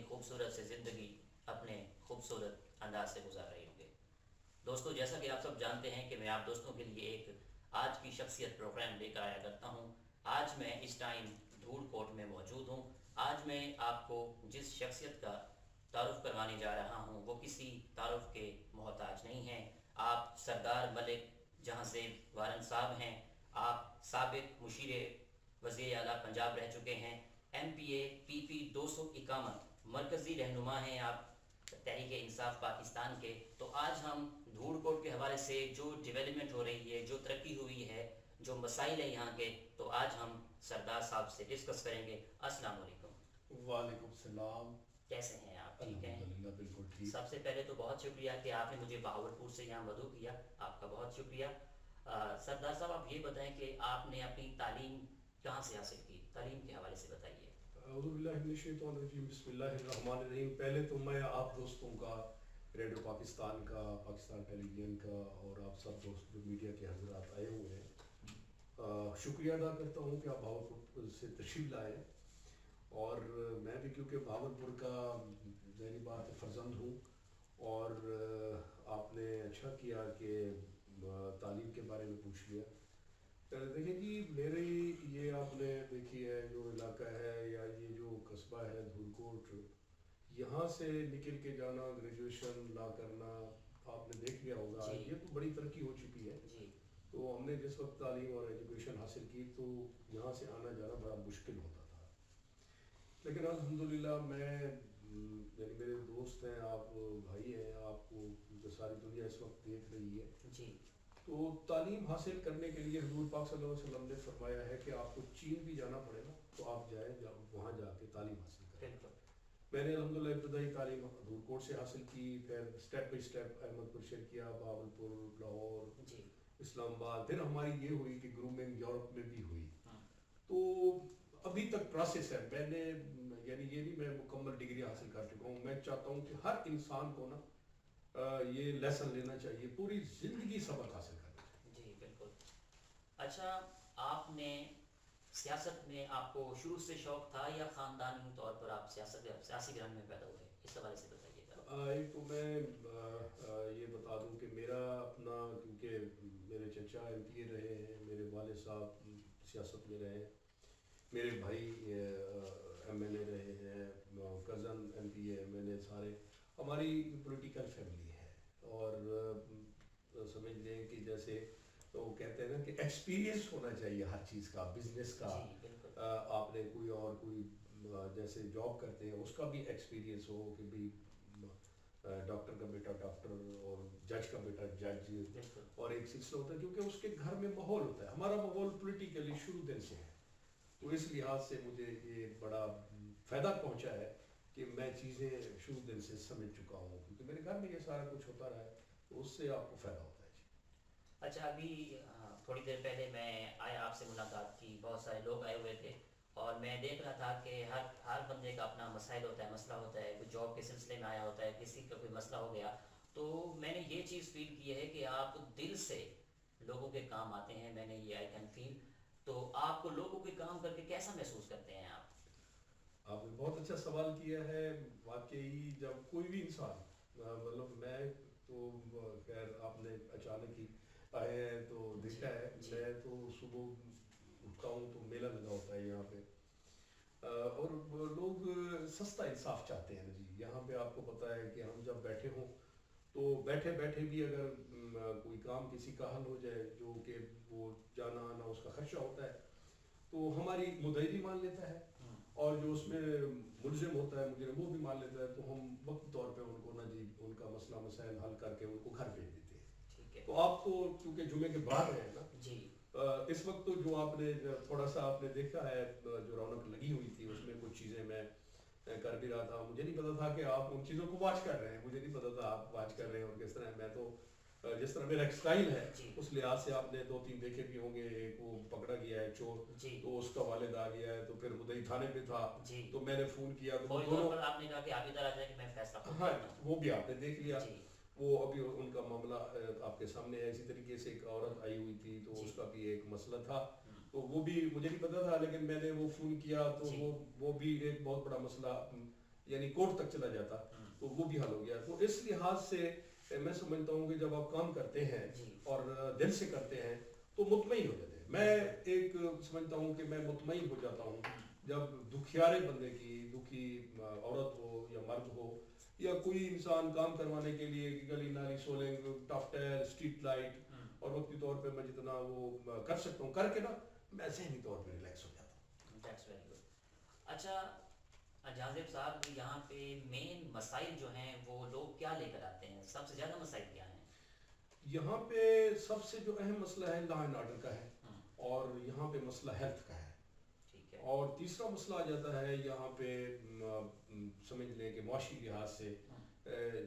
اپنی خوبصورت سے زندگی اپنے خوبصورت انداز سے گزار رہے ہوں گے. دوستو، جیسا کہ آپ سب جانتے ہیں کہ میں آپ دوستوں کے لیے ایک آج کی شخصیت پروگرام لے کر آیا کرتا ہوں. آج میں اس ٹائم دھوڑ کوٹ میں موجود ہوں. آج میں آپ کو جس شخصیت کا تعارف کروانے جا رہا ہوں وہ کسی تعارف کے محتاج نہیں ہیں. آپ سردار ملک جہاں زیب وارن صاحب ہیں. آپ سابق مشیر وزیر اعلیٰ پنجاب رہ چکے ہیں. ایم پی اے پی 251 مرکزی رہنما ہیں آپ تحریک انصاف پاکستان کے. تو آج ہم دھوڑ کوٹ کے حوالے سے جو ڈیولپمنٹ ہو رہی ہے، جو ترقی ہوئی ہے، جو مسائل ہیں یہاں کے، تو آج ہم سردار صاحب سے ڈسکس کریں گے. السلام علیکم. وعلیکم السلام. کیسے ہیں آپ؟ ٹھیک ہیں؟ الحمدللہ بالکل ٹھیک. سب سے پہلے تو بہت شکریہ کہ آپ نے مجھے بہاولپور سے یہاں مدعو کیا. آپ کا بہت شکریہ. سردار صاحب، آپ یہ بتائیں کہ آپ نے اپنی تعلیم کہاں سے حاصل کی؟ تعلیم کے حوالے سے بتائیے. اعوذ باللہ من الشیطان الرجیم، بسم اللہ الرحمن الرحیم. پہلے تو میں آپ دوستوں کا، ریڈیو پاکستان کا، پاکستان ٹیلی ویژن کا، اور آپ سب دوست جو میڈیا کے حضرات آئے ہوئے ہیں، شکریہ ادا کرتا ہوں کہ آپ بہاولپور سے تشریف لائے. اور میں بھی کیونکہ بہاولپور کا ظاہری بات فرزند ہوں، اور آپ نے اچھا کیا کہ تعلیم کے بارے میں پوچھ لیا. دیکھیں جی، میری یہ آپ نے دیکھی ہے جو علاقہ ہے یا یہ جو قصبہ ہے دھول کوٹ، یہاں سے نکل کے جانا، گریجویشن لا کرنا، آپ نے دیکھ لیا ہوگا. جی. یہ تو بڑی ترقی ہو چکی ہے. جی. تو ہم نے جس وقت تعلیم اور ایجوکیشن حاصل کی تو یہاں سے آنا جانا بڑا مشکل ہوتا تھا. لیکن الحمدللہ میں، یعنی میرے دوست ہیں، آپ بھائی ہیں، آپ کو ساری دنیا اس وقت دیکھ رہی ہے. جی. تو تعلیم حاصل کرنے کے لیے حضور پاک صلی اللہ علیہ وسلم نے فرمایا ہے کہ آپ کو چین بھی جانا پڑے گا تو آپ جائیں، وہاں جا کے تعلیم حاصل کریں. میں نے الحمدللہ ابتدائی تعلیم دھول کوٹ سے حاصل کی، پھر اسٹیپ بائی اسٹیپ احمد پور شرقیہ، بہاولپور، لاہور، جی. اسلام آباد. پھر ہماری یہ ہوئی کہ گرومنگ یورپ میں بھی ہوئی. ہاں. تو ابھی تک پروسیس ہے. میں نے، یعنی یہ نہیں میں مکمل ڈگری حاصل کر چکا ہوں. میں چاہتا ہوں کہ ہر انسان کو نا یہ لیسن لینا چاہیے، پوری زندگی سبق حاصل کرنا چاہیے. جی بالکل. اچھا، آپ نے سیاست میں، آپ کو شروع سے شوق تھا یا خاندانی طور پر آپ سیاسی گھران میں پیدا ہوئے؟ اس حوالے سے بتائیے گا. ایک تو میں یہ بتا دوں کہ میرا اپنا، کیونکہ میرے چچا ایم پی اے رہے ہیں، میرے والد صاحب سیاست میں رہے ہیں، میرے بھائی ایم ایل اے رہے ہیں، cousin M P A M L A, سارے ہماری پولیٹیکل فیملی ہے. اور سمجھ لیں کہ جیسے تو وہ کہتے ہیں نا کہ ایکسپیرینس ہونا چاہیے ہر چیز کا، بزنس کا. جی بالکل. آپ نے کوئی جیسے جاب کرتے ہیں اس کا بھی ایکسپیرینس ہو کہ بھی ڈاکٹر کا بیٹا ڈاکٹر اور جج کا بیٹا جج، اور ایک سلسلہ ہوتا ہے کیونکہ اس کے گھر میں ماحول ہوتا ہے. ہمارا ماحول پولیٹیکلی شروع دن سے ہے. تو اس لحاظ سے مجھے یہ بڑا فائدہ پہنچا ہے کہ میں چیزیں شروع دن سے سمجھ چکا ہوں، کیونکہ میرے گھر میں یہ سارا کچھ ہوتا رہا ہے، تو اس سے آپ کو فائدہ ہوتا ہے. اچھا، ابھی تھوڑی دیر پہلے میں آیا، آپ سے ملاقات کی، بہت سارے لوگ آئے ہوئے تھے، اور میں دیکھ رہا تھا کہ ہر بندے کا اپنا مسائل ہوتا ہے، مسئلہ ہوتا ہے. کوئی جاب کے سلسلے میں آیا ہوتا ہے، کسی کا کوئی مسئلہ ہو گیا. تو میں نے یہ چیز فیل کی ہے کہ آپ دل سے لوگوں کے کام آتے ہیں. میں نے یہ آئی کین فیل. تو آپ کو لوگوں کے کام کر کے کیسا محسوس کرتے ہیں آپ؟ آپ نے بہت اچھا سوال کیا ہے. واقعی جب کوئی بھی انسان، مطلب میں تو خیر آپ نے اچانک ہی آئے ہیں تو دیکھا ہے. میں تو صبح اٹھتا ہوں تو میلہ لگا ہوتا ہے یہاں پہ، اور لوگ سستا انصاف چاہتے ہیں جی. یہاں پہ آپ کو پتہ ہے کہ ہم جب بیٹھے ہوں تو بیٹھے بیٹھے بھی اگر کوئی کام کسی کا حل ہو جائے، جو کہ وہ جانا آنا اس کا خرچہ ہوتا ہے، تو ہماری مدعی مان لیتا ہے، اور جو اس میں ملزم ہوتا ہے، مجرم، وہ بھی مان لیتا ہے. تو ہم وقت طور پہ ان کو نا جی ان کا مسئلہ مسائل حل کر کے ان کو گھر بھیج دیتے ہیں. تو آپ تو کیونکہ جمعے کے بعد ہیں نا جی، اس وقت تو جو آپ نے تھوڑا سا آپ نے دیکھا ہے جو رونق لگی ہوئی تھی، اس میں کچھ چیزیں میں کر بھی رہا تھا. مجھے نہیں پتا تھا کہ آپ ان چیزوں کو واچ کر رہے ہیں، مجھے نہیں پتا تھا آپ واچ کر رہے ہیں. اور کس طرح میں تو جس طرح میرا ایک سٹائل ہے اس لحاظ سے آپ نے 2-3 دیکھے بھی ہوں گے. ایک وہ پکڑا گیا ہے چور، تو اس کا والد آ گیا ہے، تو پھر مدعی تھانے پہ تھا، تو میں نے فون کیا تو دونوں، آپ نے کہا کہ آپ ادھر آ جائیں کہ میں فیصلہ. ہاں وہ بھی آپ نے دیکھ لیا. وہ ابھی ان کا معاملہ آپ کے سامنے ہے. اسی طریقے سے ایک عورت آئی ہوئی تھی تو اس کا بھی ایک مسئلہ تھا، تو وہ بھی مجھے نہیں پتا تھا، لیکن میں نے وہ فون کیا تو وہ بھی ایک بہت بڑا مسئلہ یعنی کورٹ تک چلا جاتا تو وہ بھی حل ہو گیا. تو اس لحاظ سے میں سمجھتا ہوں کہ جب آپ کام کرتے ہیں اور دل سے کرتے ہیں تو مطمئن ہو جاتے ہیں. میں ایک سمجھتا ہوں کہ میں مطمئن ہو جاتا ہوں جب دکھیارے بندے کی, دکھی عورت ہو یا مرد ہو یا کوئی انسان کام کروانے کے لیے گلی نالی soling top tier street light اور وقتی طور پہ میں جتنا وہ کر سکتا ہوں کر کے نا میں ذہنی طور پہ ریلیکس ہو جاتا ہوں. That's very good. اچھا جازب صاحب, یہاں پہ مین مسائل جو ہیں وہ لوگ کیا لے کر آتے ہیں, سب سے زیادہ مسائل کیا ہیں؟ یہاں پہ سب سے جو اہم مسئلہ ہے لا اینڈ آرڈر کا ہے, اور یہاں پہ مسئلہ ہیلتھ کا ہے, اور تیسرا مسئلہ آ جاتا ہے یہاں پہ سمجھ لیں کہ معاشی لحاظ سے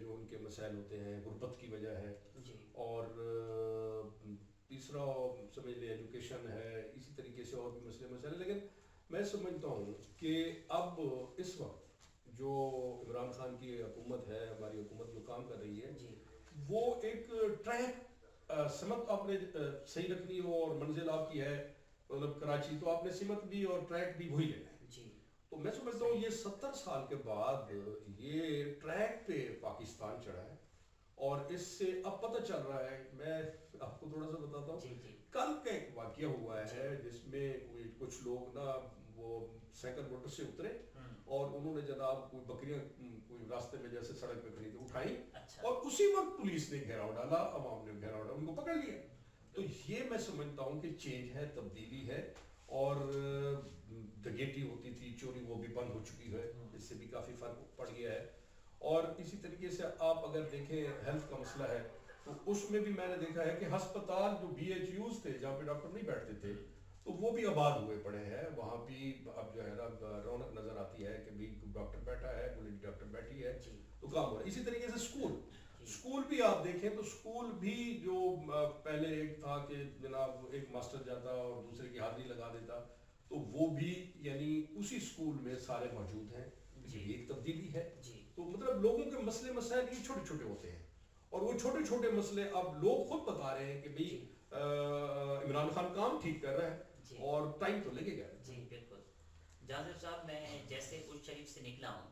جو ان کے مسائل ہوتے ہیں غربت کی وجہ ہے, اور تیسرا سمجھ لیں ایجوکیشن ہے, اسی طریقے سے اور بھی مسئلے. لیکن میں سمجھتا ہوں کہ اب اس وقت جو عمران خان کی حکومت ہے, ہماری حکومت جو کام کر رہی ہے, وہ ایک ٹریک سمت آپ نے صحیح رکھنی ہو اور منزل آپ کی ہے مطلب کراچی, تو آپ نے سمت بھی اور ٹریک بھی وہی لینا ہے. تو میں سمجھتا ہوں یہ 70 سال کے بعد یہ ٹریک پہ پاکستان چڑھا ہے, اور اس سے اب پتہ چل رہا ہے. میں آپ کو تھوڑا سا بتاتا ہوں, کل کا ایک واقعہ ہوا ہے جس میں کچھ لوگ نا وہ سائیکل موٹر سے اترے اور انہوں نے جناب کوئی بکریاں کوئی راستے میں جیسے سڑک پہ کھڑی تھی اٹھائی, اور اسی وقت پولیس نے گھیراؤ ڈالا, عوام نے گھیراؤ ڈالا, ان کو پکڑ لیا. تو یہ میں سمجھتا ہوں کہ چینج ہے, تبدیلی ہے, اور دگیٹی ہوتی تھی چوری وہ بھی بند ہو چکی ہے, اس سے بھی کافی فرق پڑ گیا ہے. اور اسی طریقے سے آپ اگر دیکھیں ہیلتھ کا مسئلہ ہے تو اس میں بھی میں نے دیکھا ہے کہ ہسپتال جو بی ایچ یوز تھے جہاں پہ ڈاکٹر نہیں بیٹھتے تھے تو وہ بھی آباد ہوئے پڑے ہیں. وہاں بھی اب جو ہے نا رونق نظر آتی ہے کہ بھی ڈاکٹر بیٹھا ہے, کوئی ڈاکٹر بیٹھی ہے, تو کام ہو رہا ہے. اسی طریقے سے اسکول بھی آپ دیکھیں تو اسکول بھی جو پہلے ایک تھا کہ جناب ایک ماسٹر جاتا اور دوسرے کی حاضری لگا دیتا, تو وہ بھی یعنی اسی اسکول میں سارے موجود ہیں. یہ ایک تبدیلی ہے. تو مطلب لوگوں کے مسئلے مسائل یہ چھوٹے چھوٹے ہوتے ہیں, اور وہ چھوٹے چھوٹے مسئلے اب لوگ خود بتا رہے ہیں کہ بھئی عمران خان کام ٹھیک کر رہا ہے اور ٹائم تو لگے گا. جی بالکل. جازب صاحب, میں جیسے اس شریف سے نکلا ہوں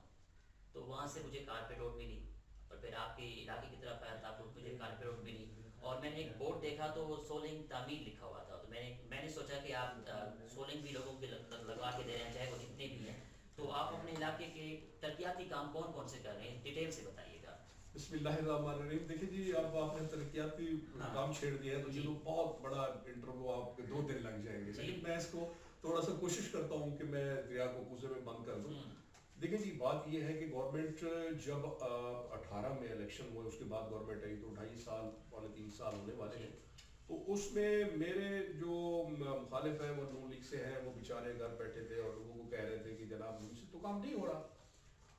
تو وہاں سے مجھے کارپیٹ روڈ ملی, اور پھر آپ کے علاقے کی طرف آیا تھا تو مجھے کارپیٹ روڈ ملی, اور میں نے ایک بورڈ دیکھا تو وہ سولنگ تعمیر لکھا ہوا تھا. تو میں نے سوچا کہ آپ سولنگ بھی لوگوں کے لگوا کے دے رہے ہیں چاہے وہ جتنے بھی ہیں, تو آپ اپنے علاقے کے ترقیاتی کام کون کون سے کر رہے ہیں, ڈیٹیل سے بتائیے گا. بسم اللہ الرحمن الرحیم. دیکھیں جی, اب آپ نے ترقیاتی کام چھیڑ دیا ہے تو یہ تو بہت بڑا انٹرویو, آپ کے 2 دن لگ جائیں گے, لیکن میں اس کو تھوڑا سا کوشش کرتا ہوں کہ میں دریا کو کوزے میں بند کر دوں. دیکھیں جی, بات یہ ہے کہ گورنمنٹ جب 18 میں الیکشن ہوئے اس کے بعد گورنمنٹ آئی تو 2.5 سال 3 سال ہونے والے ہیں. تو اس میں میرے جو مخالف ہیں وہ نون لیگ سے ہیں, وہ بیچارے گھر بیٹھے تھے اور لوگوں کو کہہ رہے تھے کہ جناب مجھ سے تو کام نہیں ہو رہا.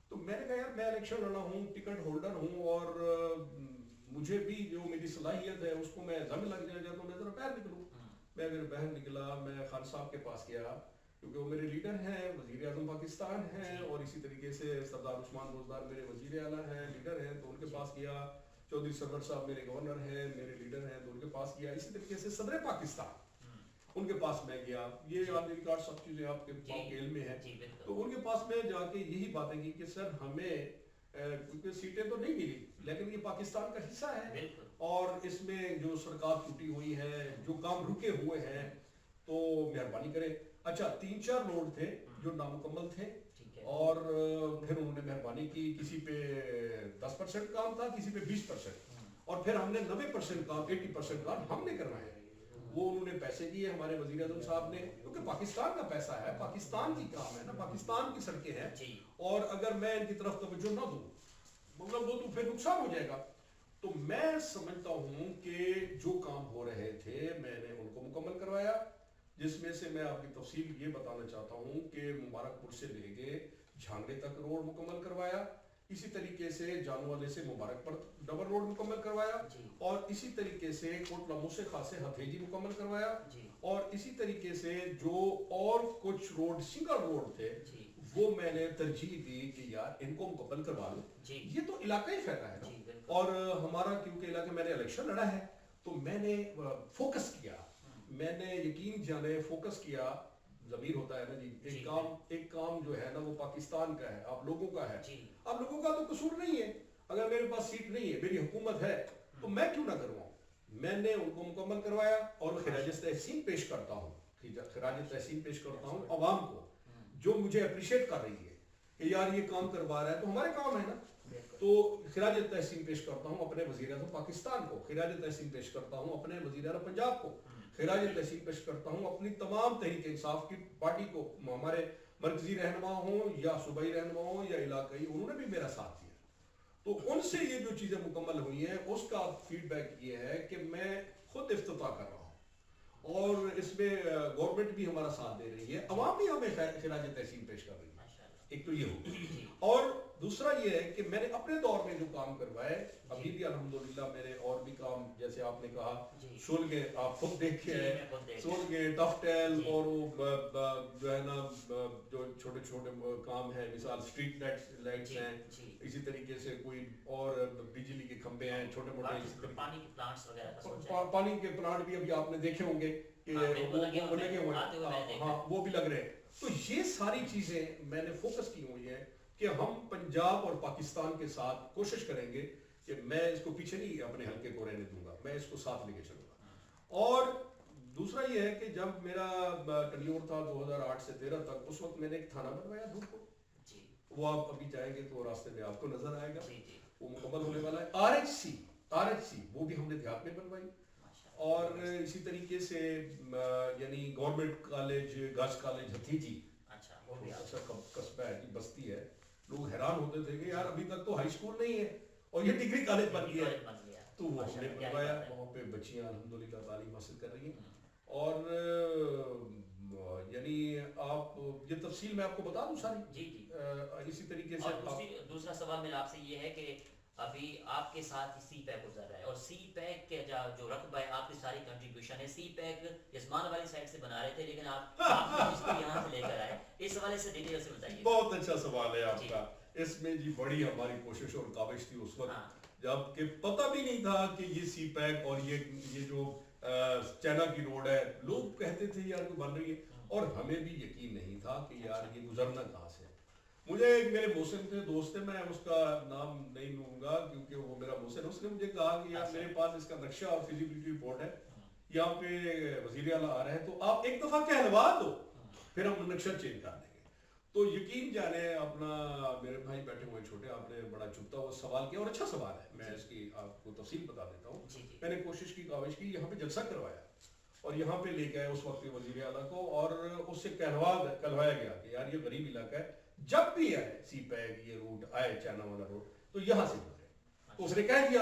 تو میں نے کہا یار میں الیکشن لڑا ہوں, ٹکٹ ہولڈر ہوں, اور مجھے بھی جو میری صلاحیت ہے اس کو میں زنگ لگ جائے گا تو میں ذرا باہر نکلوں. میں میرے باہر نکلا, میں خان صاحب کے پاس گیا کیونکہ وہ میرے لیڈر ہیں, وزیر اعظم پاکستان ہیں, اور اسی طریقے سے سردار عثمان بزدار میرے وزیر اعلیٰ ہیں, لیڈر ہیں, تو ان کے پاس گیا. چودھری سرور صاحب میرے گورنر ہیں, میرے لیڈر ہیں, تو ان کے پاس گیا. اسی طریقے سے صدر پاکستان ان کے پاس میں گیا. یہ آدمی کارڈ سب چیزیں آپ کے علم میں ہیں, تو ان کے پاس میں جا کے یہی باتیں کی کہ سر ہمیں کیونکہ سیٹیں تو نہیں ملی لیکن یہ پاکستان کا حصہ ہے, اور اس میں جو سرکار ٹوٹی ہوئی ہے, جو کام رکے ہوئے ہیں, تو مہربانی کریں. اچھا 3-4 روڈ تھے جو نامکمل تھے, اور پھر انہوں نے مہربانی کی, کسی پہ 10% کام تھا, کسی پہ 20%, اور پھر ہم نے 90% کام 80% کام ہم نے کرنا ہے. وہ انہوں نے پیسے دیے ہمارے وزیر اعظم صاحب نے, کیونکہ پاکستان کا پیسہ ہے, پاکستان کی کام ہے نا, پاکستان کی سڑکیں ہیں, اور اگر میں ان کی طرف توجہ نہ دوں مطلب وہ تو پھر نقصان ہو جائے گا. تو میں سمجھتا ہوں کہ جو کام ہو رہے تھے میں نے ان کو مکمل کروایا, جس میں سے میں آپ کی تفصیل یہ بتانا چاہتا ہوں کہ مبارک پور سے لے کے جھانگڑے تک روڈ مکمل کروایا, اسی طریقے سے جانو والے سے مبارک پر ڈبل روڈ مکمل کروایا, اور اسی طریقے سے کوٹلا موسے خاص سے ہتھیجی مکمل کروایا, اور اسی طریقے سے جو اور کچھ روڈ سنگل روڈ تھے وہ میں نے ترجیح دی کہ یار ان کو مکمل کروا لوں. یہ تو علاقائی فائدہ ہے نا, اور ہمارا کیونکہ علاقے میں نے الیکشن لڑا ہے تو میں نے فوکس کیا, میں نے یقین جانے فوکس کیا, ضمیر ہوتا ہے نا جی، جی، ایک کام جو ہے نا وہ پاکستان کا ہے، آپ لوگوں کا ہے. جی آپ لوگوں کا تو قصور نہیں ہے. اگر میرے پاس سیٹ نہیں ہے، میری حکومت ہے، تو میں کیوں نہ کرواؤں. میں نے ان کو مکمل کروایا اور خراج تحسین پیش کرتا ہوں، خراج تحسین پیش کرتا ہوں عوام کو جو مجھے اپریشیٹ کر رہی ہے کہ یار یہ کام کروا رہا ہے، تو ہمارے کام ہے نا. تو خراج تحسین پیش کرتا ہوں اپنے وزیر اعظم پاکستان کو، خراج تحسین پیش کرتا ہوں اپنے وزیر اعظم پنجاب کو، خراج تحسین پیش کرتا ہوں اپنی تمام تحریک انصاف کی پارٹی کو، ہمارے مرکزی رہنما ہوں یا صوبائی رہنما ہوں یا علاقائی، انہوں نے بھی میرا ساتھ دیا. تو ان سے یہ جو چیزیں مکمل ہوئی ہیں اس کا فیڈ بیک یہ ہے کہ میں خود افتتاح کر رہا ہوں اور اس میں گورنمنٹ بھی ہمارا ساتھ دے رہی ہے، عوام بھی ہمیں خراج تحسین پیش کر رہی ہے. ایک تو یہ ہو، اور دوسرا یہ ہے کہ میں نے اپنے دور میں جو کام کروائے ابھی بھی الحمدللہ میرے اور بھی کام، جیسے آپ نے کہا شولگے آپ خود دیکھے ہیں، شولگے ٹف ٹیل اور وہ جو ہے نا جو چھوٹے چھوٹے کام ہیں، مثال اسٹریٹ لائٹس ہیں، اسی طریقے سے کوئی اور بجلی کے کھمبے ہیں چھوٹے موٹے، پانی کے پلانٹ بھی ابھی آپ نے دیکھے ہوں گے کہ وہ لگے ہوئے ہیں، ہاں وہ بھی لگ رہے ہیں. تو یہ ساری چیزیں میں نے فوکس کی ہوئی ہیں کہ ہم پنجاب اور پاکستان کے ساتھ کوشش کریں گے کہ میں اس کو پیچھے نہیں اپنے حلقے کو رہنے دوں گا، میں اس کو ساتھ لے کے چلوں گا. اور دوسرا یہ ہے کہ جب میرا ٹنیور تھا 2008 سے 13 تک، اس وقت میں نے ایک تھانہ بنوایا دھوپ کو، وہ آپ ابھی جائیں گے تو راستے میں آپ کو نظر آئے گا، وہ مکمل ہونے والا ہے. آر ایچ سی وہ بھی ہم نے دیہات میں بنوائی. اور اسی طریقے سے یعنی گورنمنٹ کالج گرلز کالج ہتھیجی، اچھا قصبہ ہے، بستی ہے، لوگ حیران ہوتے تھے کہ یار ابھی تک تو ہائی اسکول نہیں ہے اور یہ ڈگری کالج بن گیا ہے. تو وہ ہم نے بنوایا، وہاں پہ بچیاں الحمدللہ تعلیم حاصل کر رہی ہیں. اور یعنی آپ یہ تفصیل میں آپ کو بتا دوں ساری. اسی طریقے سے دوسرا سوال میرا آپ سے یہ ہے کہ ابھی آپ کے ساتھ سی پیک گزر رہا ہے اور سی پیک کے جو رقبہ ہے آپ کی ساری کنٹریبیوشن ہے، سی پیک عثمان والی سائڈ سے بنا رہے تھے لیکن آپ اس کو یہاں سے لے کر آئے، اس حوالے سے ڈیٹیل سے بتائیے. بہت اچھا سوال ہے آپ کا. اس میں جی بڑی ہماری کوشش اور کاوش تھی اس وقت جب کہ پتہ بھی نہیں تھا کہ یہ سی پیک اور یہ جو چائنا کی روڈ ہے، لوگ کہتے تھے یار کوئی بن رہی ہے اور ہمیں بھی یقین نہیں تھا کہ یار یہ گزرنا کہاں سے. مجھے ایک میرے محسن تھے دوست ہیں، میں اس کا نام نہیں لوں گا کیونکہ وہ میرا محسن، اس نے مجھے کہا کہ یار میرے پاس اس کا نقشہ اور فیزیبلٹی رپورٹ ہے، یہاں پہ وزیر اعلیٰ آ رہے ہیں تو آپ ایک دفعہ کہلوا دو پھر ہم نقشہ چینج کر دیں گے. تو یقین جانے اپنا میرے بھائی بیٹھے ہوئے چھوٹے، آپ نے بڑا چپتا ہوا سوال کیا اور اچھا سوال ہے، میں اس کی آپ کو تفصیل بتا دیتا ہوں. میں نے کوشش کی، کاوش کی، یہاں پہ جلسہ کروایا اور یہاں پہ لے کے آئے اس وقت کے وزیر اعلیٰ کو اور اس سے کہلوایا گیا کہ یار یہ غریب علاقہ ہے، جب بھی آئے سی پیک یہ روٹ آئے چائنا والا روڈ تو یہاں سے گزرے. تو اس نے کہہ دیا،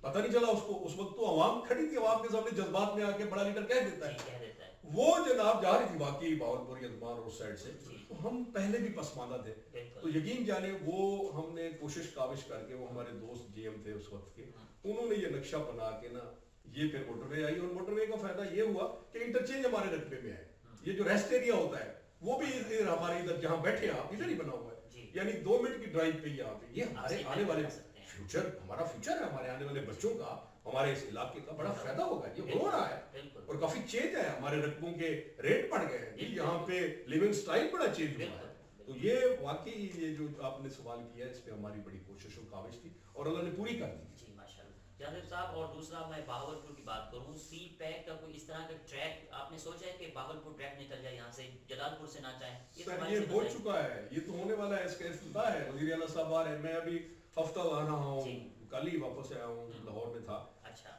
پتہ نہیں چلا اس کو، اس وقت تو عوام کھڑی تھی، عوام کے سامنے جذبات میں آ کے بڑا لیڈر کہہ دیتا ہے. وہ جناب جا رہی تھی واقعی باولپور یزمان اور اس سائڈ سے، تو ہم پہلے بھی پسماندہ تھے. تو یقین جانے وہ ہم نے کوشش کاوش کر کے، وہ ہمارے دوست جی ایم تھے اس وقت کے، انہوں نے یہ نقشہ بنا کے نا یہ پھر موٹر وے آئی. اور موٹر وے کا فائدہ یہ ہوا کہ انٹرچینج ہمارے رقبے میں ہے. یہ جو ریسٹ ایریا ہوتا ہے وہ بھی ہمارے ادھر جہاں بیٹھے آپ ادھر ہی بنا ہوا ہے، یعنی 2 منٹ کی ڈرائیو پہ یہاں پہ. یہ ہمارے آنے والے فیوچر، ہمارا فیوچر ہے، ہمارے آنے والے بچوں کا، ہمارے اس علاقے کا بڑا فائدہ ہوگا. یہ ہو رہا ہے اور کافی چینج ہے، ہمارے رقبوں کے ریٹ بڑھ گئے ہیں، یہاں پہ لیونگ سٹائل بڑا چینج ہوا ہے. تو یہ واقعی یہ جو آپ نے سوال کیا ہے اس پہ ہماری بڑی کوشش و کاوش تھی اور اللہ نے پوری کر دی. جی ماشاء اللہ جانب صاحب. اور دوسرا میں بہاولپور کی بات کروں، سی پیک کا کوئی اس طرح کا ٹریک آپ نے سوچا ہے کہ بہاولپور ٹریک نکل جائے یہاں سے، جلال پور سے نہ جائیں؟ یہ ہو چکا ہے، یہ تو ہونے والا ہے، اس کا افتتاح ہے، وزیر اعلیٰ صاحب آ رہے ہیں. میں ابھی ہفتہ آ رہا ہوں، کل ہی واپس آیا ہوں، لاہور میں تھا.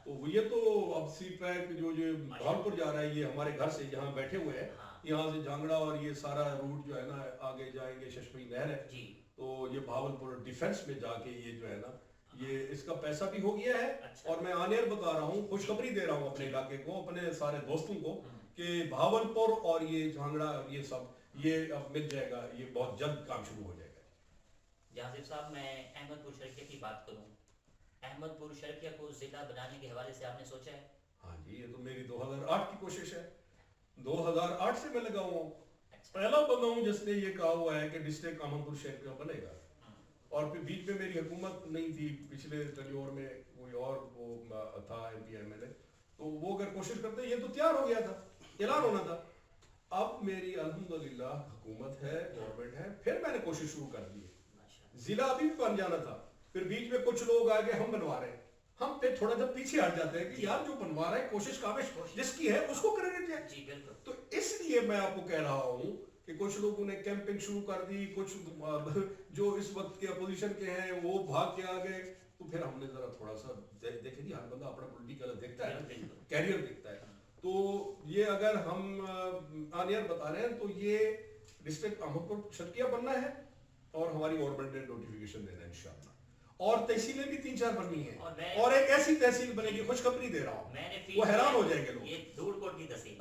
تو یہ تو اب سی پیک جو بہاولپور جا رہا ہے، یہ ہمارے گھر سے جہاں بیٹھے ہوئے ہیں یہاں سے جھانگڑا اور یہ سارا روٹ جو ہے نا آگے جائیں گے، چشمہ نہر ہے، تو یہ بہاولپور ڈیفینس میں جا کے یہ جو ہے نا یہ اس کا پیسہ بھی ہو گیا ہے. اور میں آن ایئر بتا رہا ہوں، خوشخبری دے رہا ہوں اپنے علاقے کو، اپنے سارے دوستوں کو کہ بہاولپور اور یہ جھانگڑا اور یہ سب یہ اب مل جائے گا، یہ بہت جلد کام شروع ہو جائے گا. جہازیب صاحب میں احمد پور شرقیہ کی بات کروں، احمد پور شرقیہ کو ضلع بنانے کے حوالے سے آپ نے سوچا ہے؟ ہاں جی، یہ تو میری 2008 کی کوشش ہے، 2008 سے میں لگا ہوں. پہلا بندہ ہوں جس نے یہ کہا ہوا ہے کہ ڈسٹرکٹ احمد پور شرقیہ بنے گا. اور پھر بیچ میں میری حکومت نہیں تھی، پچھلے ٹنیور میں کوئی اور وہ تھا M P M L A, تو وہ اگر کوشش کرتے یہ تو تیار ہو گیا تھا، اعلان ہونا تھا. اب میری الحمدللہ حکومت ہے, گورنمنٹ ہے, پھر میں نے کوشش شروع کر دی ہے. ماشاءاللہ. ضلع ابھی بھی بن جانا تھا, پھر بیچ میں کچھ لوگ آ کے ہم بنوا رہے ہیں, ہم پھر تھوڑا سا پیچھے ہٹ جاتے ہیں کہ یار جو بنوا رہا ہے کوشش کاوش جس کی ہے اس کو کریڈٹ دیں. جی بالکل. تو اس لیے میں آپ کو کہہ رہا ہوں کہ کچھ لوگوں نے کیمپنگ شروع کر دی, کچھ جو اس وقت کے اپوزیشن کے ہیں وہ بھاگ کے آ گئے, تو پھر ہم نے ذرا تھوڑا سا دیکھیں جی, ہر بندہ اپنا پولیٹیکل دیکھتا ہے, کیریئر دیکھتا ہے. تو یہ اگر ہم آنیئر بتا رہے ہیں تو یہ ڈسٹرکٹ ہم کو شرکیہ بننا ہے اور ہماری گورنمنٹ نے نوٹیفیکیشن دینا ہے انشاءاللہ, اور تحصیلیں بھی 3-4 بننی ہیں, اور ایک ایسی تحصیل بنے گی, خوشخبری دے رہا ہوں, وہ حیران ہو جائیں گے لوگ. یہ دھول کوٹ کی تحصیل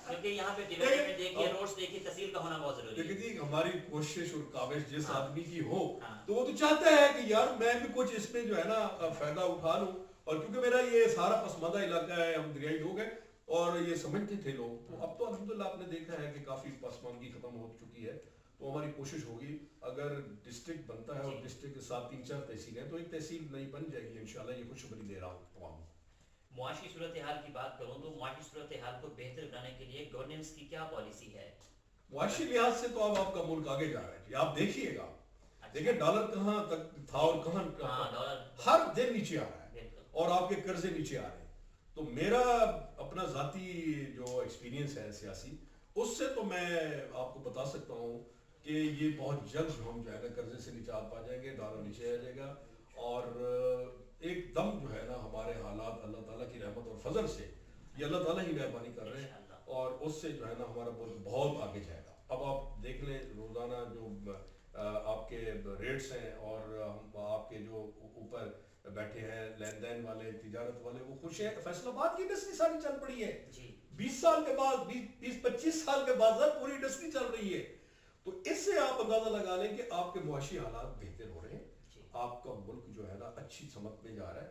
کیونکہ یہاں پہ ڈیولپمنٹ دیکھیے, روڈز دیکھیے, تحصیل کا ہونا بہت ضروری ہے. دیکھیں جی, ہماری کوشش اور کاوش جس آدمی کی ہو تو وہ تو چاہتا ہے کہ یار میں بھی کچھ اس میں جو ہے نا فائدہ اٹھا لوں, اور کیونکہ میرا یہ سارا پسماندہ علاقہ ہے, ہم دریائی لوگ ہیں اور یہ سمجھتے تھے لوگ, تو اب تو الحمدللہ آپ نے دیکھا ہے کہ کافی پسماندگی ختم ہو چکی ہے. تو ہماری کوشش ہوگی اگر ڈسٹرکٹ بنتا ہے اور ڈسٹرکٹ کے ساتھ 3-4 تحصیل ہیں تو ایک تحصیل نئی بن جائے گی انشاءاللہ. یہ خوشخبری دے رہا ہوں تمام. معاشی صورتحال کی بات کروں تو معاشی صورتحال کو بہتر بنانے کے لیے گورننس کی کیا پالیسی ہے؟ معاشی لحاظ سے تو اب آپ کا ملک آگے جا رہا ہے, آپ دیکھیے گا, دیکھیں ڈالر کہاں تک تھا اور کہاں ہر دن نیچے آ رہا ہے, اور آپ کے قرضے نیچے آ رہے ہیں. تو میرا اپنا ذاتی جو ایکسپیرینس ہے سیاسی, اس سے تو میں آپ کو بتا سکتا ہوں کہ یہ بہت جلد ہم جو ہے نا قرضے سے نجات پا جائیں گے, ڈالر نیچے آ جائے گا, اور ایک دم جو ہے نا ہمارے حالات اللہ تعالیٰ کی رحمت اور فضل سے, یہ اللہ تعالیٰ ہی مہربانی کر رہے ہیں, اور اس سے جو ہے نا ہمارا ملک بہت آگے جائے گا. اب آپ دیکھ لیں روزانہ جو آپ کے ریٹس ہیں اور آپ کے جو اوپر بیٹھے ہیں لین دین والے, تجارت والے, وہ خوش ہیں. فیصل آباد کی انڈسٹری ساری چل پڑی ہے 20 سال کے بعد, 20-25 سال کے بعد پوری انڈسٹری چل رہی ہے. تو اس سے آپ اندازہ لگا لیں کہ آپ کے معاشی حالات بہتر ہو رہے ہیں, آپ کا ملک جو ہے نا اچھی سمت میں جا رہا ہے.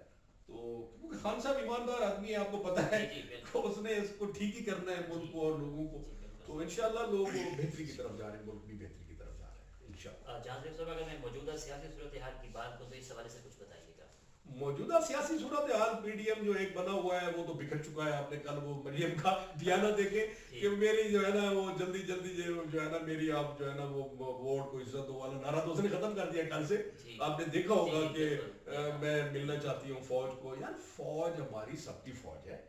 تو کیونکہ خان صاحب ایماندار آدمی ہے, آپ کو پتا ہے, اس نے اس کو ٹھیک ہی کرنا ہے ملک کو اور لوگوں کو. تو انشاءاللہ لوگ بہتری کی طرف جا رہے ہیں, ملک بھی بہتری کی طرف جا رہا ہے انشاءاللہ. جہاں صاحب اگر میں موجودہ سیاسی صورتحال کی بات کروں تو اس حوالے سے کچھ بتائیے گا. موجودہ سیاسی صورتحال پی ڈی ایم جو ایک بنا ہوا ہے وہ تو بکھر چکا ہے. آپ نے کل وہ مریم کا بیانہ دیکھے کہ میری جو ہے نا وہ جلدی جو ہے نا میری آپ جو ہے نا وہ ووٹ کو عزت دو والا نعرہ تو اس نے ختم کر دیا کل سے. آپ نے دیکھا ہوگا کہ میں ملنا چاہتی ہوں فوج کو. یار فوج ہماری سب کی فوج ہے.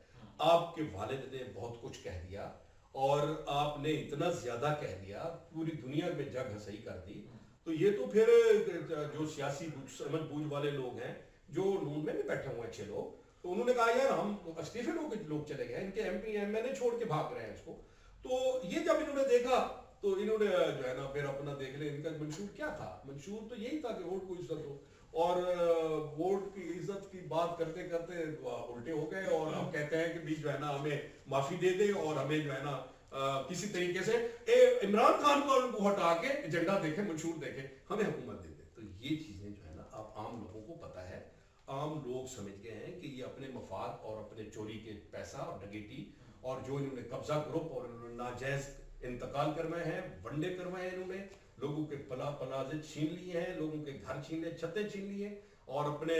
آپ کے والد نے بہت کچھ کہہ دیا اور آپ نے اتنا زیادہ کہہ دیا, پوری دنیا میں جگ ہنسی کر دی. تو یہ تو پھر جو سیاسی سمجھ بوجھ والے لوگ ہیں, جو نون میں بھی بیٹھے ہوئے اچھے لوگ, تو انہوں نے کہا یار ہم استعفے لوگ چلے گئے, ان کے M P M L A چھوڑ کے بھاگ رہے ہیں اس کو. تو یہ جب انہوں نے دیکھا تو انہوں نے جو ہے نا پھر اپنا دیکھ لیں ان کا منشور کیا تھا. منشور تو یہی تھا کہ ووٹ کو عزت ہو, اور ووٹ کی عزت کی بات کرتے کرتے الٹے ہو گئے, اور ہم کہتے ہیں کہ بھی جو ہے نا ہمیں معافی دے دیں اور ہمیں جو ہے نا کسی طریقے سے عمران خان کو ان کو ہٹا کے ایجنڈا دیکھیں, منشور دیکھیں, ہمیں حکومت دے دیں. تو یہ چیزیں جو ہے نا اب عام لوگوں کو پتا ہے, عام لوگ سمجھ گئے ہیں کہ یہ اپنے مفاد اور اپنے چوری کے پیسہ اور ڈکیٹی اور جو انہوں نے قبضہ گروپ اور انہوں نے ناجائز انتقال کروائے ہیں, ونڈے کروائے ہیں, انہوں نے لوگوں کے پلازے چھین لیے ہیں, لوگوں کے گھر چھین لیے, چھتیں چھین لیے اور اپنے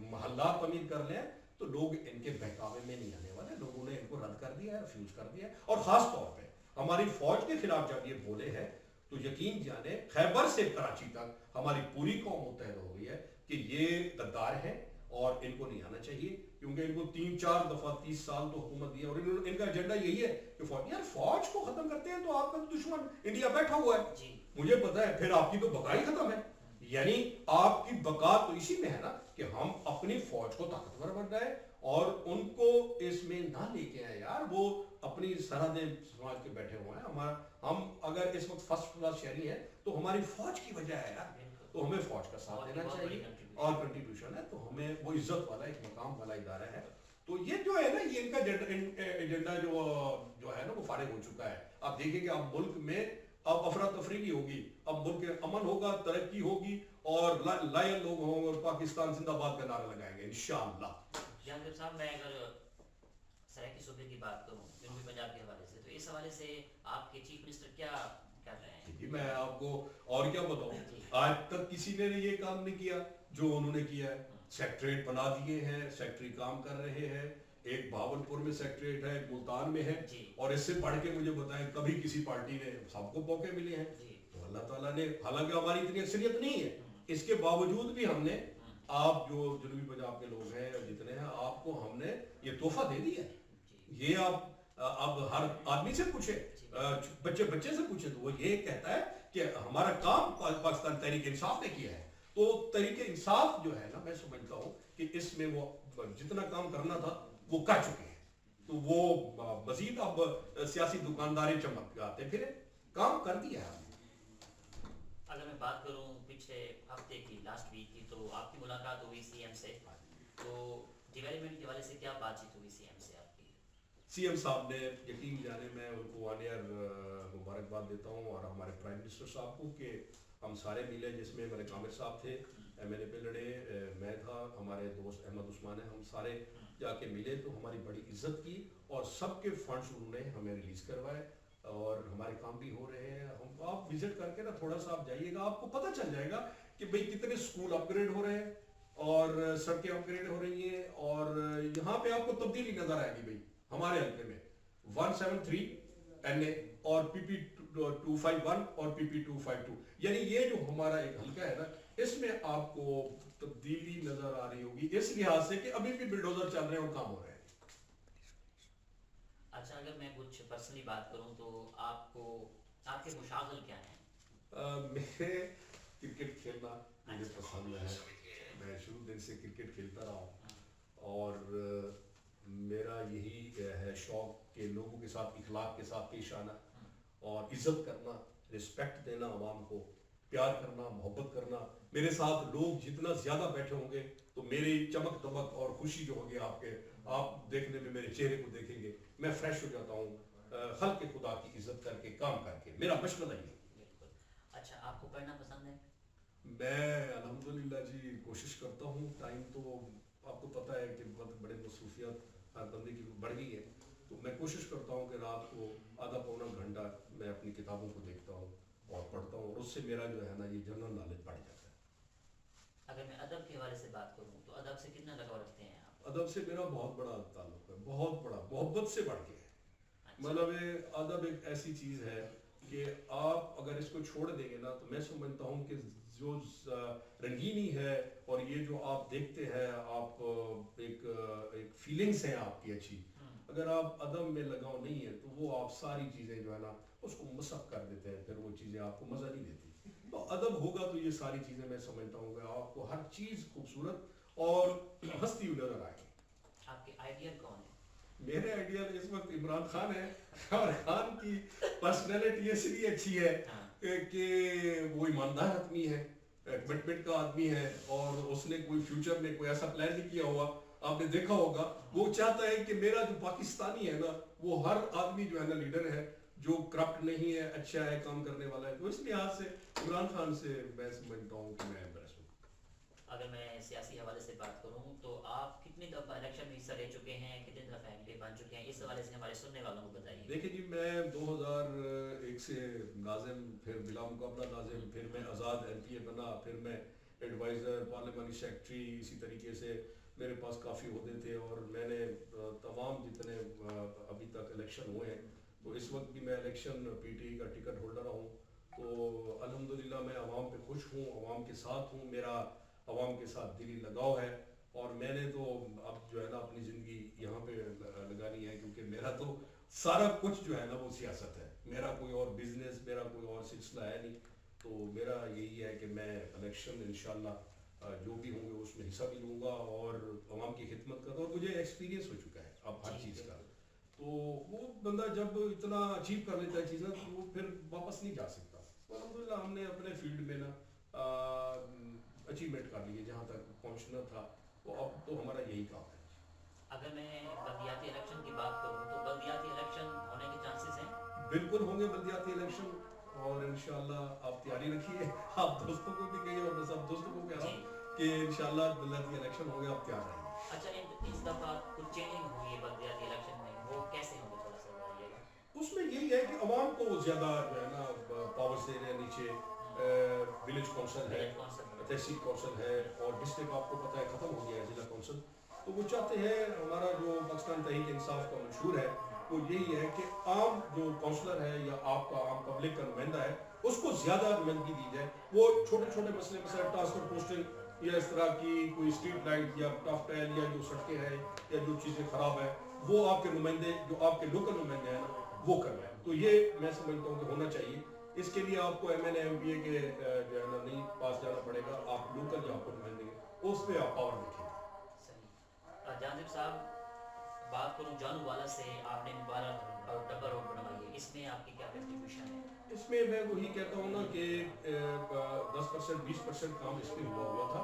محلات تعمیر کر لیں. تو لوگ ان کے بہکاوے میں نہیں آنے والے. لوگوں نے ان کو رد کر دیا ہے, ریفیوز کر دیا ہے. اور خاص طور پہ ہماری فوج کے خلاف جب یہ بولے ہیں تو یقین جانے خیبر سے کراچی تک ہماری پوری قوم متحد ہو گئی ہے کہ یہ غدار ہیں اور ان کو نہیں آنا چاہیے, کیونکہ ان کو 3-4 دفعہ 30 سال تو حکومت دی ہے, اور ان کا ایجنڈا یہی ہے کہ فوج کو ختم کرتے ہیں تو آپ کا دشمن انڈیا بیٹھا ہوا ہے. مجھے پتا ہے پھر آپ کی تو بقا ہی ختم ہے. یعنی آپ کی بقا تو اسی میں ہے نا کہ ہم اپنی فوج کو طاقتور بن رہے ہیں اور ان کو اس میں نہ لے کے آئے. یار وہ اپنی سرحدیں سماج کے بیٹھے ہوئے ہیں. ہم اگر اس وقت فرسٹ کلاس شہری ہیں تو ہماری فوج کی وجہ ہے یار, تو ہمیں فوج کا ساتھ دینا چاہیے اور کنٹریبیوشن ہے, تو ہمیں وہ عزت والا ایک مقام والا ادارہ ہے. تو یہ جو ہے نا یہ ان کا ایجنڈا جو ہے نا وہ فارغ ہو چکا ہے. آپ دیکھیں کہ اب ملک میں اب افراتفری نہیں ہوگی, اب ملک امن ہوگا, ترقی ہوگی اور لائن لوگ ہوں گے اور پاکستان زندہ باد کا نعرہ لگائیں گے انشاءاللہ. جہانگیر صاحب میں اگر سرائیکی صوبے کی بات کروں جنوبی پنجاب کے حوالے سے, تو اس حوالے سے آپ کے چیف منسٹر کیا کر رہے ہیں؟ جی میں آپ کو اور کیا بتاؤں, آج تک کسی نے یہ کام نہیں کیا جو انہوں نے کیا ہے. سیکٹریٹ بنا دیے ہیں, سیکٹری کام کر رہے ہیں, ایک بھاولپور میں سیکٹریٹ ہے، ایک ملتان میں ہے، جی اور اس سے پڑھ کے مجھے بتائیں کبھی کسی پارٹی نے، سب کو موقع ملے ہیں. جی تو اللہ تعالیٰ نے، حالانکہ ہماری اتنی اکثریت نہیں ہے، ہم، اس کے باوجود بھی ہم نے، ہم، آپ جو جنوبی پنجاب کے لوگ ہیں جتنے ہیں، آپ کو ہم نے یہ تحفہ دے دیا ہے. جی یہ آپ اب ہر آدمی سے پوچھے، جی بچے سے پوچھے، تو وہ یہ کہتا ہے کہ ہمارا کام پاکستان تحریک انصاف نے کیا ہے. تو تحریک انصاف جو ہے نا، میں سمجھتا ہوں کہ اس میں وہ جتنا کام کرنا تھا وہ کر چکے ہیں. تو وہ مزید اب سیاسی دکانداری چمک آتے پھر کام کر دیا ہے. اگر میں بات کروں پچھلے ہفتے کی، لاسٹ ویک کی، تو آپ کی ملاقات ہوئی سی ایم سے، تو ڈیولپمنٹ کے حوالے سے کیا بات چیت ہوئی سی ایم سے آپ کی؟ سی ایم صاحب نے، یقین جانے میں ان کو آن ایئر مبارکباد دیتا ہوں، اور ہمارے پرائم منسٹر صاحب کو، کہ ہم سارے ملے، جس میں ملک عامر صاحب تھے، ایم ایل اے پہ لڑے، میں تھا، ہمارے دوست احمد عثمان ہیں، ہم سارے جا کے ملے تو ہماری بڑی عزت کی، اور سب کے فنڈز انہوں نے ہمیں ریلیز کروائے، اور ہمارے کام بھی ہو رہے ہیں. ہم آپ وزٹ کر کے نا تھوڑا سا آپ جائیے گا، آپ کو پتہ چل جائے گا کہ بھئی کتنے اسکول اپ گریڈ ہو رہے ہیں، اور سڑکیں اپ گریڈ ہو رہی ہیں، اور یہاں پہ آپ کو تبدیلی نظر آئے گی. بھئی ہمارے حلقے میں 173 این اے اور پی پی 251 اور پی پی 252، یعنی یہ جو ہمارا ایک حلقہ ہے نا، اس میں آپ کو تبدیلی نظر آ رہی ہوگی، اس لحاظ سے کہ ابھی بھی بلڈوزر چل رہے ہیں اور کام ہو رہے ہیں. اچھا، اگر میں کچھ پرسنلی بات کروں تو آپ کو، آپ کے مشاغل کیا ہیں؟ میں کرکٹ کھیلنا مجھے پسند ہے، میں شروع دن سے کرکٹ کھیلتا رہا ہوں، اور میرا یہی ہے شوق کہ لوگوں کے ساتھ اخلاق کے ساتھ پیش آنا، اور عزت کرنا، رسپیکٹ دینا، عوام کو پیار کرنا، محبت کرنا. میرے ساتھ لوگ جتنا زیادہ بیٹھے ہوں گے تو میری چمک دمک اور خوشی جو ہوگی، آپ دیکھنے میں میرے چہرے کو دیکھیں گے، میں فریش ہو جاتا ہوں. خلق خدا کی عزت کر کے، کام کر کے، میرا مشغلہ ہی ہے. بالکل. اچھا، آپ کو پڑھنا پسند ہے؟ میں الحمدللہ جی کوشش کرتا ہوں. ٹائم تو آپ کو پتہ ہے کہ بہت بڑے مصروفیات ہر بندے کی بڑھ گئی ہے، تو میں کوشش کرتا ہوں کہ رات کو آدھا پونا گھنٹہ میں اپنی کتابوں کو دیکھتا ہوں اور پڑھتا ہوں، اور اس سے میرا جو ہے نا یہ جنرل نالج بڑھ جاتا ہے. اگر میں ادب کے حوالے سے بات کروں تو ادب سے کتنا لگاؤ رکھتے ہیں آپ؟ ادب سے میرا بہت بڑا تعلق ہے، بہت بڑا، محبت سے بڑھ کے ہے. اچھا. مطلب ادب ایک ایسی چیز ہے کہ آپ اگر اس کو چھوڑ دیں گے نا، تو میں سمجھتا ہوں کہ جو رنگینی ہے اور یہ جو آپ دیکھتے ہیں، آپ ایک فیلنگس ہیں آپ کی اچھی، اگر آپ ادب میں لگاؤ نہیں ہے تو وہ آپ ساری چیزیں جو ہے نا اس کو مسخ کر دیتے ہیں، پھر وہ چیزیں آپ کو مزہ نہیں دیتی. تو ادب ہوگا تو یہ ساری چیزیں میں سمجھتا ہوں کہ آپ کو ہر چیز خوبصورت اور ہنستی ہوئی نظر آئے گی. آپ کے آئیڈیل کون ہے؟ میرے آئیڈیل اس وقت عمران خان ہے، اور خان کی پرسنالٹی اس لیے اچھی ہے کہ وہ ایماندار آدمی ہے، کمٹمنٹ کا آدمی ہے، اور اس نے کوئی فیوچر میں کوئی ایسا پلان نہیں کیا ہوا. آپ نے دیکھا ہوگا وہ چاہتا ہے کہ میرا جو پاکستانی ہے نا، وہ ہر آدمی جو ہے نا لیڈر ہے، جو کرپٹ نہیں ہے، اچھا ہے، کام کرنے والا ہے. تو اس لحاظ سے عمران خان سے میں سمجھتا ہوں کہ میں امپریس ہوں. اگر میں سیاسی حوالے سے بات کروں تو آپ کتنی دفعہ الیکشن میں حصہ لے چکے ہیں، کتنی دفعہ ایم پی بن چکے ہیں؟ اس حوالے سے ہمارے سننے والوں کو بتائیے. دیکھیں جی، میں 2001 سے ناظم، پھر بلا مقابلہ ناظم، پھر میں آزاد ایم پی اے بنا، پھر میں ایڈوائزر، پارلیمانی سیکرٹری، اسی طریقے سے میرے پاس کافی عہدے تھے، اور میں نے تمام جتنے ابھی تک الیکشن ہوئے ہیں، تو اس وقت بھی میں الیکشن پی ٹی کا ٹکٹ ہولڈر ہوں. تو الحمدللہ میں عوام پہ خوش ہوں، عوام کے ساتھ ہوں، میرا عوام کے ساتھ دلی لگاؤ ہے، اور میں نے تو اب جو ہے نا اپنی زندگی یہاں پہ لگانی ہے، کیونکہ میرا تو سارا کچھ جو ہے نا وہ سیاست ہے. میرا کوئی اور بزنس، میرا کوئی اور سلسلہ ہے نہیں. تو میرا یہی ہے کہ میں الیکشن انشاءاللہ جو بھی ہوں گے اس میں حصہ بھی لوں گا، اور عوام کی خدمت کروں. اور مجھے ایکسپیرینس ہو چکا ہے اب ہر چیز کا، تو وہ بندہ جب اتنا اچیو کر لیتا ہے چیزیں تو وہ پھر واپس نہیں جا سکتا. تو الحمدللہ ہم نے اپنے فیلڈ میں نا اچیومنٹ کر لیے، جہاں تک پہنچنا تھا، تو اب تو ہمارا یہی کام ہے. اگر میں بلدیاتی الیکشن کی بات کروں تو بلدیاتی الیکشن ہونے کے چانسز ہیں؟ بالکل ہوں گے بلدیاتی الیکشن، اور انشاءاللہ آپ تیاری رکھیے. آپ دوستوں کو بھی کہیے، اور میں سب دوستوں کو کہہ رہا ہوں کہ انشاءاللہ بلدیاتی الیکشن ہوں گے، آپ تیار رہیں. اچھا، اس دفعہ کچھ چینجنگ ہوئی ہے بلدیاتی الیکشن میں، وہ کیسے ہوں گے تھوڑا سا بتائیے گا. اس میں یہی ہے کہ عوام کو زیادہ جو ہے نا پاورز دے رہے ہیں. نیچے ولیج کونسل ہے، تحصیل کونسل ہے، اور ڈسٹرکٹ آپ کو پتہ ہے ختم ہو گیا ہے، ضلع کونسل. تو وہ چاہتے ہیں, ہمارا جو پاکستان تحریک انصاف کا منشور ہے وہ یہی ہے کہ عام جو کونسلر ہے یا آپ کا عام پبلک کا نمائندہ ہے اس کو زیادہ نمائندگی دی جائے. وہ چھوٹے چھوٹے مسئلے مثلا ٹرانسپورٹ پوسٹنگ یا اس طرح کی کوئی اسٹریٹ لائٹ یا ٹف ٹائل یا جو سڑکیں ہیں یا جو چیزیں خراب ہیں وہ آپ کے نمائندے جو آپ کے لوکل نمائندے ہیں نا وہ کر رہے ہیں. تو یہ میں سمجھتا ہوں کہ ہونا چاہیے. اس کے لیے آپ کو M N A M P A کے جو ہے نا نہیں پاس جانا پڑے گا. آپ لوکل جو آپ کو نمائندے ہیں اس پہ آپ پاور دیکھیں گے. صحیح. جانب صاحح بات کروں جانو والا سے, آپ نے مبارک اور ڈبر روڈ بنوائی ہے, اس میں آپ کی کیا کنٹریبیوشن ہے؟ اس میں وہی کہتا ہوں نا کہ 10% 20% کام اس میں ہوا تھا,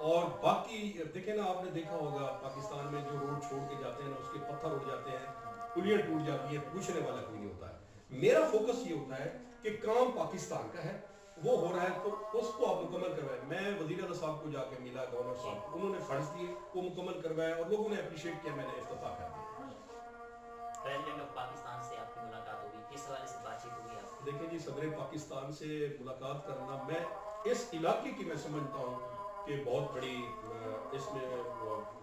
اور باقی دیکھیں نا آپ نے دیکھا ہوگا پاکستان میں جو روڈ چھوڑ کے جاتے ہیں نا اس کے پتھر اڑ جاتے ہیں, پلیاں ٹوٹ جاتی ہیں, پوچھنے والا کوئی نہیں ہوتا ہے. میرا فوکس یہ ہوتا ہے کہ کام پاکستان کا ہے, وہ ہو رہا ہے تو اس کو آپ مکمل کروائیں. میں وزیر اعلیٰ صاحب کو جا کے ملا, گورنر صاحب, انہوں نے فنڈز دیے, وہ مکمل کروائے اور لوگوں نے اپریشیٹ کیا, میں نے افتتاح کر دیا. پریزیڈنٹ آف پاکستان سے آپ کی ملاقات ہوگی, کس حوالے سے بات چیت ہوگی آپ کی؟ دیکھیں جی, صدر پاکستان سے ملاقات کرنا, میں اس علاقے کی میں سمجھتا ہوں کہ بہت بڑی اس میں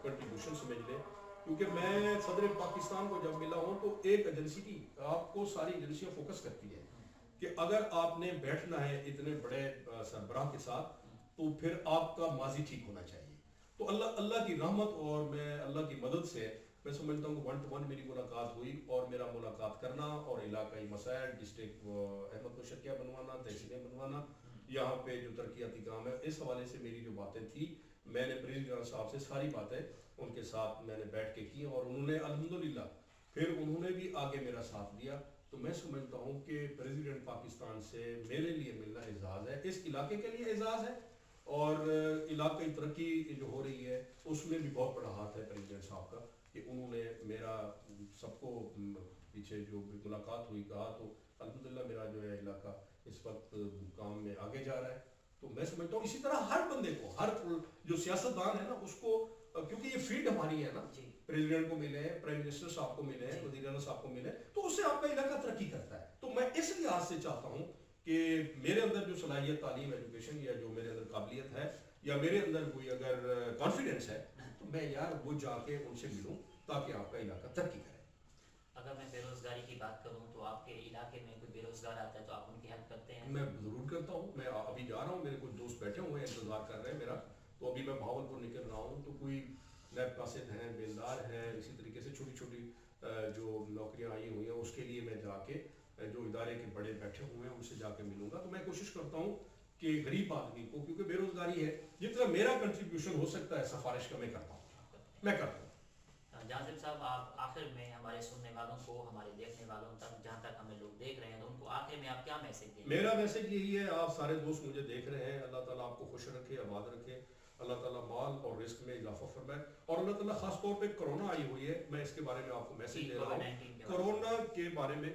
کنٹریبیوشن سمجھ لیں, کیونکہ میں صدر پاکستان کو جب ملا ہوں تو ایک ایجنسی کی, آپ کو ساری ایجنسیاں فوکس کرتی ہیں کہ اگر آپ نے بیٹھنا ہے اتنے بڑے سربراہ کے ساتھ تو پھر آپ کا ماضی ٹھیک ہونا چاہیے. تو اللہ کی رحمت اور میں اللہ کی مدد سے میں سمجھتا ہوں کہ 1 to 1 میری ملاقات ہوئی, اور میرا ملاقات کرنا اور علاقائی مسائل, ڈسٹرکٹ احمد کو شکیہ بنوانا, تحصیلیں بنوانا, یہاں پہ جو ترقیاتی کام ہے, اس حوالے سے میری جو باتیں تھیں میں نے پریزیڈنٹ صاحب سے ساری باتیں ان کے ساتھ میں نے بیٹھ کے کی, اور انہوں نے الحمدللہ پھر انہوں نے بھی آگے میرا ساتھ دیا. تو میں سمجھتا ہوں کہ پریزیڈنٹ پاکستان سے میرے لیے ملنا اعزاز ہے, اس علاقے کے لیے اعزاز ہے, اور علاقائی ترقی جو ہو رہی ہے اس میں بھی بہت بڑا ہاتھ ہے پریزیڈنٹ صاحب کا, کہ انہوں نے میرا سب کو پیچھے جو ملاقات ہوئی کہا, تو الحمدللہ میرا جو ہے علاقہ اس وقت کام میں آگے جا رہا ہے. تو میں سمجھتا ہوں اسی طرح ہر بندے کو, ہر جو سیاستدان ہے نا اس کو, کیونکہ یہ فیلڈ ہماری ہے نا, پریزیڈنٹ کو ملے ہیں, پرائم منسٹر صاحب کو ملے ہیں, وزیر اعلیٰ صاحب کو ملے ہیں, تو اس سے آپ کا علاقہ ترقی کرتا ہے. تو میں اس لحاظ سے چاہتا ہوں کہ میرے اندر جو صلاحیت, تعلیم, ایجوکیشن, یا جو میرے اندر قابلیت ہے, یا میرے اندر کوئی اگر کانفیڈنس ہے, تو میں یار وہ جا کے ان سے ملوں تاکہ آپ کا علاقہ ترقی کرے. اگر میں بے روزگاری کی بات کروں تو آپ کے علاقے میں کوئی بے روزگار آتا ہے تو آپ ان کی ہیلپ کرتے ہیں؟ میں ضرور کرتا ہوں. میں ابھی جا رہا ہوں, میرے کچھ دوست بیٹھے ہوئے ہیں, انتظار کر رہے ہیں میرا, تو ابھی میں بھاولپور نکل رہا ہوں, تو کوئی نیب قاصد ہیں, بیلدار ہیں, اسی طریقے سے چھوٹی چھوٹی جو نوکریاں آئی ہوئی ہیں اس کے لیے میں جا کے جو ادارے کے بڑے بیٹھے ہوئے ہیں ان سے جا کے ملوں گا. تو میں کوشش کرتا ہوں کہ غریب آدمی کو, کیونکہ بے روزگاری ہے, جتنا میرا کنٹریبیوشن ہو سکتا ہے سفارش کا میں کرتا ہوں, میں کرتا ہوں. جانب صاحب, آپ آخر میں ہمارے سننے والوں کو, ہمارے دیکھنے والوں تک, جہاں تک ہمیں لوگ دیکھ رہے ہیں, تو ان کو آخر میں آپ کیا میسج دیں گے؟ میرا میسج یہی ہے, آپ سارے دوست مجھے دیکھ رہے ہیں, اللہ تعالیٰ آپ کو خوش رکھے, آباد رکھے, اللہ تعالیٰ مال اور رزق میں اضافہ فرمائے, اور اللہ تعالیٰ خاص طور پہ کرونا آئی ہوئی ہے, میں اس کے بارے میں آپ کو میسج دے رہا ہوں. کرونا کے بارے میں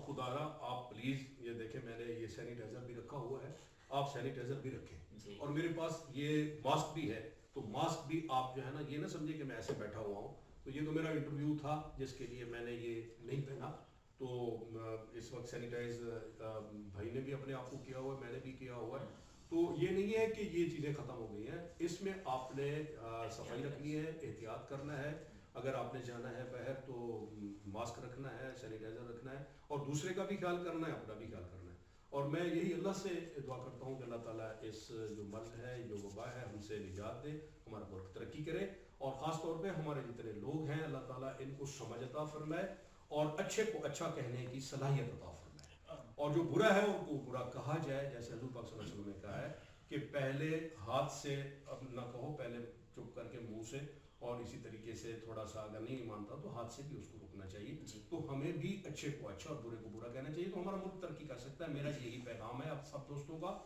خدا را آپ پلیز یہ دیکھیں, میں نے یہ سینیٹائزر بھی رکھا ہوا ہے, آپ سینیٹائزر بھی رکھیں, اور میرے پاس یہ ماسک بھی ہے, تو ماسک بھی آپ جو ہے نا, یہ نہ سمجھے کہ میں ایسے بیٹھا ہوا ہوں. تو یہ تو میرا انٹرویو تھا جس کے لیے میں نے یہ نہیں پہنا, تو اس وقت سینیٹائز بھائی نے بھی اپنے آپ کو کیا ہوا ہے, میں نے بھی کیا ہوا ہے. تو یہ نہیں ہے کہ یہ چیزیں ختم ہو گئی ہیں, اس میں آپ نے صفائی رکھنی ہے, احتیاط کرنا ہے, اگر آپ نے جانا ہے باہر تو ماسک رکھنا ہے, سینیٹائزر رکھنا ہے, اور دوسرے کا بھی خیال کرنا ہے, اپنا بھی خیال کرنا ہے. اور میں یہی اللہ سے دعا کرتا ہوں کہ اللہ تعالیٰ اس جو مرض ہے, جو وبا ہے, ہم سے نجات دے, ہمارا ملک ترقی کرے, اور خاص طور پہ ہمارے جتنے لوگ ہیں اللہ تعالیٰ ان کو سمجھ عطا فرمائے, اور اچھے کو اچھا کہنے کی صلاحیت عطا فرمائے, اور جو برا ہے ان کو برا کہا جائے, جیسے حضور پاک صلی اللہ علیہ وسلم نے کہا ہے کہ پہلے ہاتھ سے اب نہ کہو, پہلے چپ کر کے منہ سے, اور اسی طریقے سے تھوڑا سا اگر نہیں مانتا تو ہاتھ سے بھی اس کو روکنا چاہیے. تو ہمیں بھی اچھے کو اچھا اور برے کو برا کہنا چاہیے, تو ہمارا ملک ترقی کر سکتا ہے. میرا یہی پیغام ہے آپ سب دوستوں کا,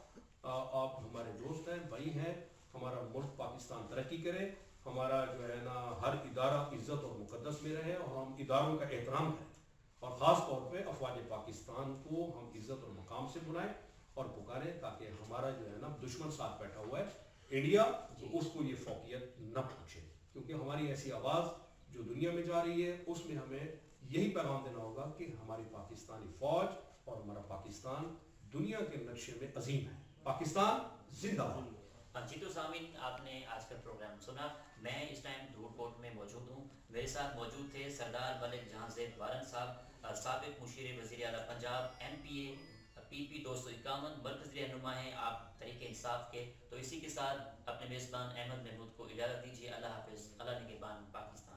آپ ہمارے دوست ہیں, بھائی ہیں, ہمارا ملک پاکستان ترقی کرے, ہمارا جو ہے نا ہر ادارہ عزت اور مقدس میں رہے, اور ہم اداروں کا احترام کریں, اور خاص طور پہ افواج پاکستان کو ہم عزت اور مقام سے بلائیں اور پکاریں, تاکہ ہمارا جو ہے نا دشمن ساتھ بیٹھا ہوا ہے انڈیا, تو اس کو یہ فوقیت نہ پہنچے, کیونکہ ہماری ایسی آواز جو دنیا میں جا رہی ہے اس میں ہمیں یہی پیغام دینا ہوگا کہ ہماری پاکستانی فوج اور ہمارا پاکستان دنیا کے نقشے میں عظیم ہے. پاکستان زندہ باد. جی تو سامعین آپ نے آج کا پروگرام سنا. میں اس ٹائم دھوٹ کوٹ میں موجود ہوں. میرے ساتھ موجود تھے سردار ملک جہاں زیب وارن صاحب, سابق مشیر وزیر اعلیٰ پنجاب, NPA PP 251, مرکزی رہنما ہیں آپ تحریک انصاف کے. تو اسی کے ساتھ اپنے میزبان احمد محمود کو اجازت دیجیے. اللہ حافظ. اللہ نگہبان پاکستان.